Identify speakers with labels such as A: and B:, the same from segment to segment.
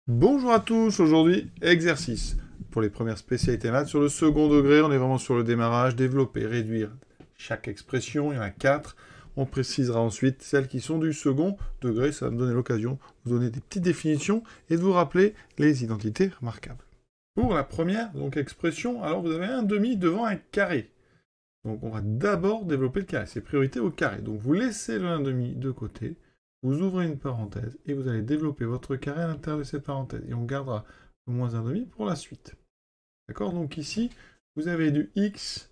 A: Bonjour à tous, aujourd'hui exercice pour les premières spécialités maths. Sur le second degré, on est vraiment sur le démarrage, développer, réduire chaque expression, il y en a 4. On précisera ensuite celles qui sont du second degré, ça va me donner l'occasion de vous donner des petites définitions et de vous rappeler les identités remarquables. Pour la première donc expression, alors vous avez un demi devant un carré. Donc on va d'abord développer le carré, c'est priorité au carré. Donc vous laissez le 1,5 de côté, vous ouvrez une parenthèse et vous allez développer votre carré à l'intérieur de cette parenthèse. Et on gardera le moins 1,5 pour la suite. D'accord? Donc ici, vous avez du x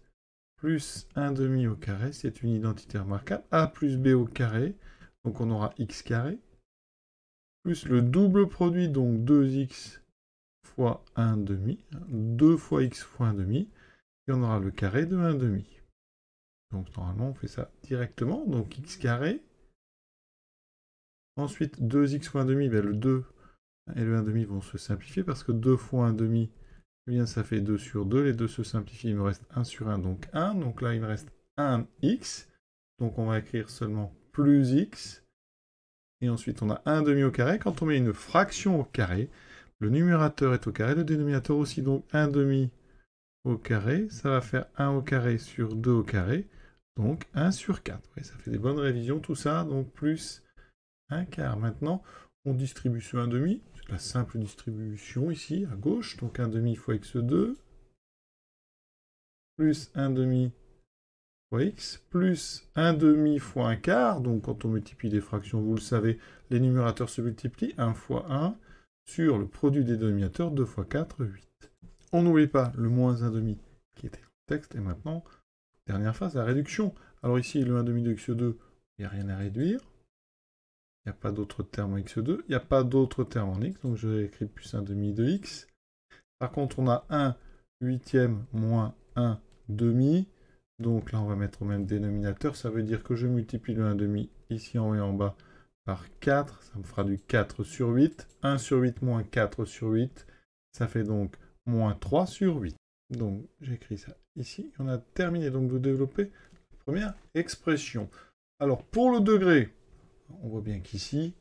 A: plus 1,5 au carré, c'est une identité remarquable, a plus b au carré, donc on aura x carré, plus le double produit, donc 2x fois 1,5, 2 fois x fois 1,5, et on aura le carré de 1,5. Donc normalement, on fait ça directement. Donc x carré. Ensuite, 2x fois 1,5, ben, le 2 et le 1,5 vont se simplifier parce que 2 fois 1,5, eh bien, ça fait 2 sur 2. Les deux se simplifient, il me reste 1 sur 1, donc 1. Donc là, il me reste 1x. Donc on va écrire seulement plus x. Et ensuite, on a 1,5 au carré. Quand on met une fraction au carré, le numérateur est au carré, le dénominateur aussi. Donc 1,5 au carré, ça va faire 1 au carré sur 2 au carré. Donc 1 sur 4. Ouais, ça fait des bonnes révisions tout ça. Donc plus 1 quart. Maintenant, on distribue ce 1,5. C'est la simple distribution ici, à gauche. Donc 1,5 fois x2. Plus 1,5 fois x. Plus 1,5 fois 1 quart. Donc quand on multiplie des fractions, vous le savez, les numérateurs se multiplient. 1 fois 1 sur le produit des dénominateurs. 2 fois 4, 8. On n'oublie pas le moins 1,5 qui était dans le texte. Et maintenant, dernière phase, la réduction. Alors ici, le 1,5 de x2, il n'y a rien à réduire. Il n'y a pas d'autre terme en x2. Il n'y a pas d'autre terme en x. Donc je vais écrire plus 1,5 de x. Par contre, on a 1 huitième moins 1 demi. Donc là, on va mettre au même dénominateur. Ça veut dire que je multiplie le 1,5 ici en haut et en bas par 4. Ça me fera du 4 sur 8. 1 sur 8 moins 4 sur 8. Ça fait donc moins 3 sur 8. Donc j'écris ça ici. On a terminé donc de développer la première expression. Alors pour le degré, on voit bien qu'ici,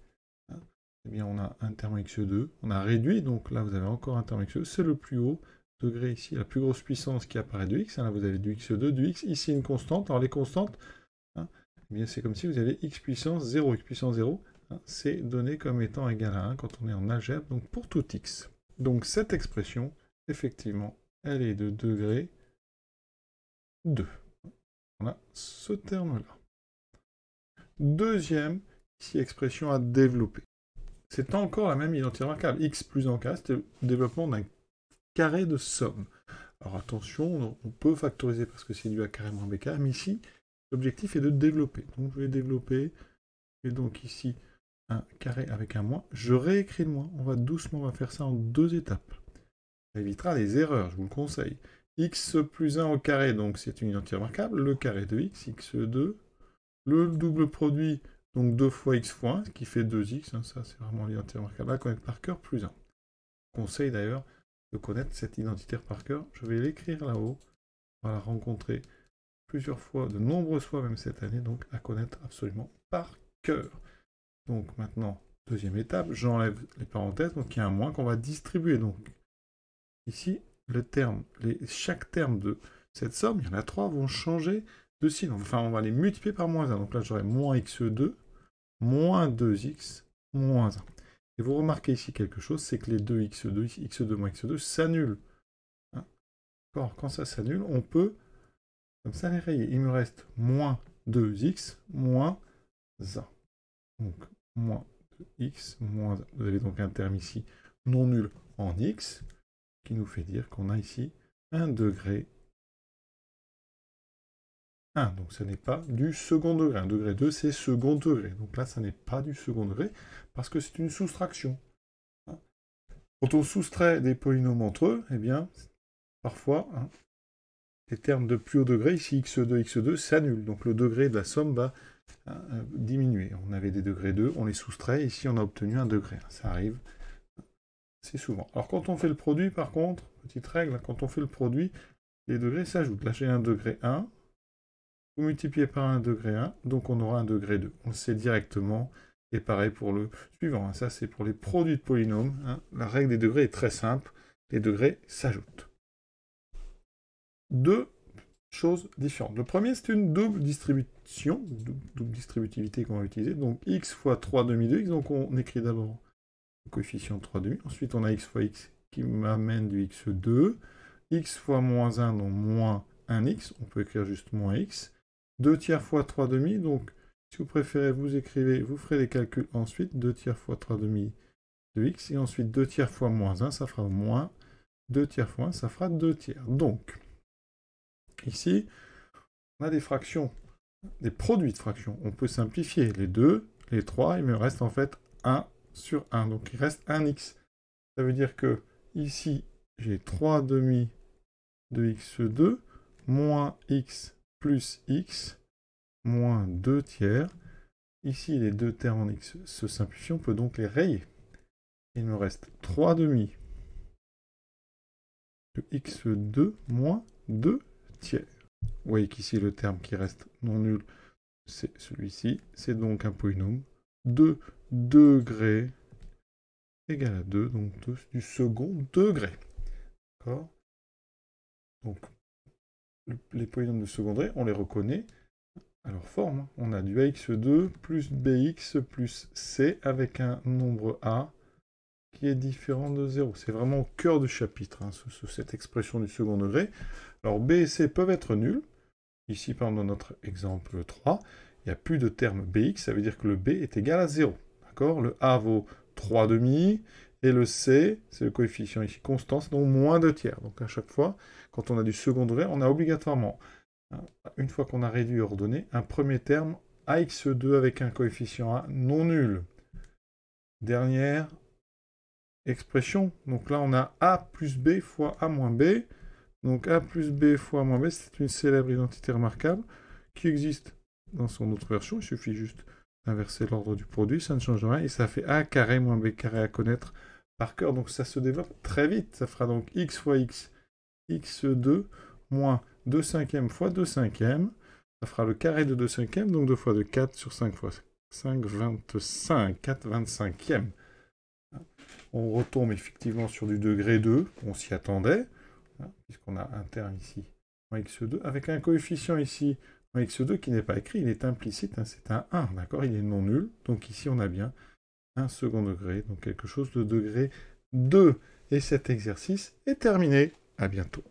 A: hein, eh bien on a un terme x2. On a réduit, donc là vous avez encore un terme x2. C'est le plus haut degré ici, la plus grosse puissance qui apparaît de x. Hein, là vous avez du x2, du x. Ici une constante. Alors les constantes, hein, eh bien c'est comme si vous avez x puissance 0. X puissance 0, hein, c'est donné comme étant égal à 1 quand on est en algèbre, donc pour tout x. Donc cette expression, effectivement, elle est de degré 2. On a ce terme-là. Deuxième, ici, expression à développer. C'est encore la même identité remarquable. X plus en k, c'est le développement d'un carré de somme. Alors attention, on peut factoriser parce que c'est dû à carré moins bk, mais ici, l'objectif est de développer. Donc je vais développer, et donc ici, un carré avec un moins. Je réécris le moins, on va doucement, on va faire ça en 2 étapes. Ça évitera les erreurs, je vous le conseille. X plus 1 au carré, donc c'est une identité remarquable, le carré de x, x2, le double produit, donc 2 fois x fois 1, ce qui fait 2x, hein, ça c'est vraiment l'identité remarquable à connaître par cœur, plus 1. Conseil d'ailleurs de connaître cette identité par cœur, je vais l'écrire là-haut, on va la rencontrer plusieurs fois, de nombreuses fois même cette année, donc à connaître absolument par cœur. Donc maintenant, deuxième étape, j'enlève les parenthèses, donc il y a un moins qu'on va distribuer, donc ici, chaque terme de cette somme, il y en a 3, vont changer de signe. Enfin, on va les multiplier par moins 1. Donc là, j'aurai moins x2, moins 2x, moins 1. Et vous remarquez ici quelque chose, c'est que les deux x2, x2 moins x2 s'annulent. Hein, quand ça s'annule, on peut, comme ça, les rayer. Il me reste moins 2x, moins 1. Donc, moins 2x, moins 1. Vous avez donc un terme ici non nul en x, qui nous fait dire qu'on a ici un degré 1. Donc ce n'est pas du second degré. Un degré 2, c'est second degré. Donc là, ça n'est pas du second degré, parce que c'est une soustraction. Quand on soustrait des polynômes entre eux, eh bien, parfois, les termes de plus haut degré, ici x2, x2, s'annulent. Donc le degré de la somme va diminuer. On avait des degrés 2, on les soustrait, ici on a obtenu un degré 1. Ça arrive c'est souvent. Alors quand on fait le produit, par contre, petite règle, quand on fait le produit, les degrés s'ajoutent. Là j'ai un degré 1, vous multipliez par un degré 1, donc on aura un degré 2. On le sait directement, Et pareil pour le suivant, hein. Ça, c'est pour les produits de polynômes, hein. La règle des degrés est très simple. Les degrés s'ajoutent. Deux choses différentes. Le premier, c'est une double distribution, double distributivité qu'on va utiliser. Donc, x fois 3 demi de x. Donc, on écrit d'abord le coefficient 3 demi. Ensuite, on a x fois x qui m'amène du x2. X fois moins 1, donc moins 1x. On peut écrire juste moins x. 2 tiers fois 3 demi. Donc, si vous préférez, vous écrivez, vous ferez les calculs ensuite. 2 tiers fois 3 demi de x. Et ensuite, 2 tiers fois moins 1, ça fera moins. 2 tiers fois 1, ça fera 2 tiers. Donc, ici, on a des fractions, des produits de fractions. On peut simplifier les 2, les 3, il me reste en fait 1 sur 1. Donc, il reste 1x. Ça veut dire que ici, j'ai 3 demi de x2 moins x plus x moins 2 tiers. Ici, les deux termes en x se simplifient, on peut donc les rayer. Il me reste 3 demi de x2 moins 2 tiers. Vous voyez qu'ici, le terme qui reste non nul, c'est celui-ci. C'est donc un polynôme de degré égale à 2, donc du second degré. D'accord? Donc, les polynômes de second degré, on les reconnaît à leur forme, hein. On a du ax2 plus bx plus c avec un nombre a qui est différent de 0. C'est vraiment au cœur du chapitre, hein, cette expression du second degré. Alors b et c peuvent être nuls. Ici, par exemple, dans notre exemple 3, il n'y a plus de terme bx, ça veut dire que le b est égal à 0. D'accord? Le a vaut 3 demi, et le c, c'est le coefficient ici constant, c'est donc moins 2 tiers. Donc à chaque fois, quand on a du second degré, on a obligatoirement, une fois qu'on a réduit et ordonné, un premier terme ax2 avec un coefficient a non nul. Dernière expression, donc là on a a plus b fois a moins b. Donc a plus b fois moins b, c'est une célèbre identité remarquable qui existe dans son autre version. Il suffit juste d'inverser l'ordre du produit, ça ne change rien. Et ça fait a carré moins b carré à connaître par cœur. Donc ça se développe très vite. Ça fera donc x fois x, x2, moins 2 cinquièmes fois 2 cinquièmes. Ça fera le carré de 2 cinquièmes, donc 2 fois 2, 4 sur 5 fois 5, 25. 4 25e. On retombe effectivement sur du degré 2. On s'y attendait, puisqu'on a un terme ici en x2, avec un coefficient ici en x2 qui n'est pas écrit, il est implicite, hein, c'est un 1, d'accord, il est non nul, donc ici on a bien un second degré, donc quelque chose de degré 2. Et cet exercice est terminé. À bientôt.